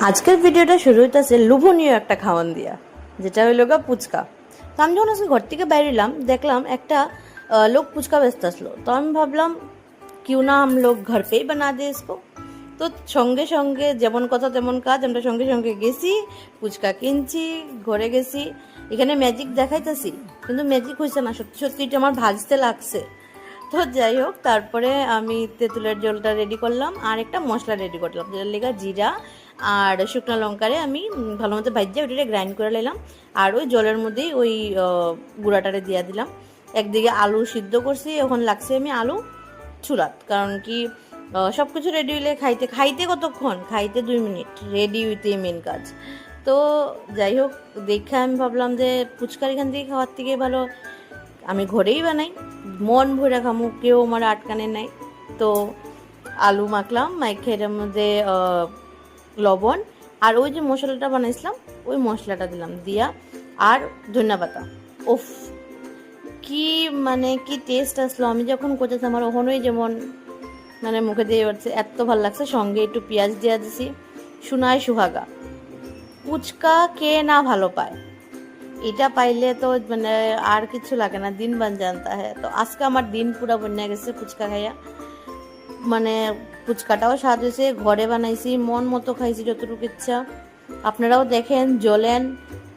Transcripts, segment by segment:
আজকের ভিডিওটা শুরু হইতেছে লোভনীয় একটা খাওয়ান দিয়া, যেটা হইল গা পুচকা। তো আমি যখন আজকে ঘর থেকে বাইরেলাম, দেখলাম একটা লোক পুচকা ব্যস্ত আসলো। তো আমি ভাবলাম क्यों ना हम लोग घर पे ही बना दे इसको। তো সঙ্গে সঙ্গে যেমন কথা তেমন কাজ, আমরা সঙ্গে সঙ্গে গেছি, পুচকা কিনছি, ঘরে গেছি। এখানে ম্যাজিক দেখাইতেছি, কিন্তু ম্যাজিক হয়েছে না, সত্যি সত্যি এটা আমার ভাজতে লাগছে। তো যাই হোক, তারপরে আমি তেঁতুলের জলটা রেডি করলাম আর একটা মশলা রেডি করলাম, যেটার লেগে জিরা আর শুকনো লঙ্কারে আমি ভালো মতো ভাজিয়ে ওইটা গ্রাইন্ড করে নিলাম। আর ওই জলের মধ্যেই ওই গুঁড়াটারে দিয়ে দিলাম। একদিকে আলু সিদ্ধ করছি, এখন লাগছে আমি আলু চুলাত, কারণ কি সব কিছু রেডি হইলে খাইতে খাইতে কতক্ষণ, খাইতে 2 মিনিট, রেডি হইতে মেন কাজ। তো যাই হোক, দেখে আমি ভাবলাম যে ফুচকার এখান থেকে খাওয়ার থেকে ভালো আমি ঘরেই বানাই, মন ভরে খামু, কেউ আমার আটকানে নাই। তো আলু মাখলাম, মাইখে এর মধ্যে লবণ আর ওই যে মশলাটা বানাইছিলাম ওই মশলাটা দিলাম, দিয়া আর ধনিয়া পাতা। ওফ, কি মানে কি টেস্ট আসলো! আমি যখন করতেছি আমার ওখানেই যেমন মানে মুখে দিয়ে যাচ্ছে, এত ভালো লাগছে। সঙ্গে একটু পেঁয়াজ দিয়ে দিছি। সোনায় সুহাগা, ফুচকা কে না ভালো পায়, এটা পাইলে তো মানে আর কিছু লাগে না, দিন বান জানতা হ্যাঁ। তো আজকে আমার দিন পুরো বন্যা গেছে ফুচকা খাইয়া। মানে ফুচকাটাও স্বাদ হয়েছে, ঘরে বানাইছি, মন মতো খাইছি যতটুকু ইচ্ছা। আপনারাও দেখেন, জ্বলেন,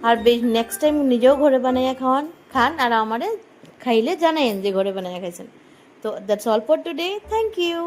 আর নেক্সট টাইম নিজেও ঘরে বানাইয়া খান, আর আমারে খাইলে জানাইন যে ঘরে বানাইয়া খাইছেন। তো that's all for today, thank you.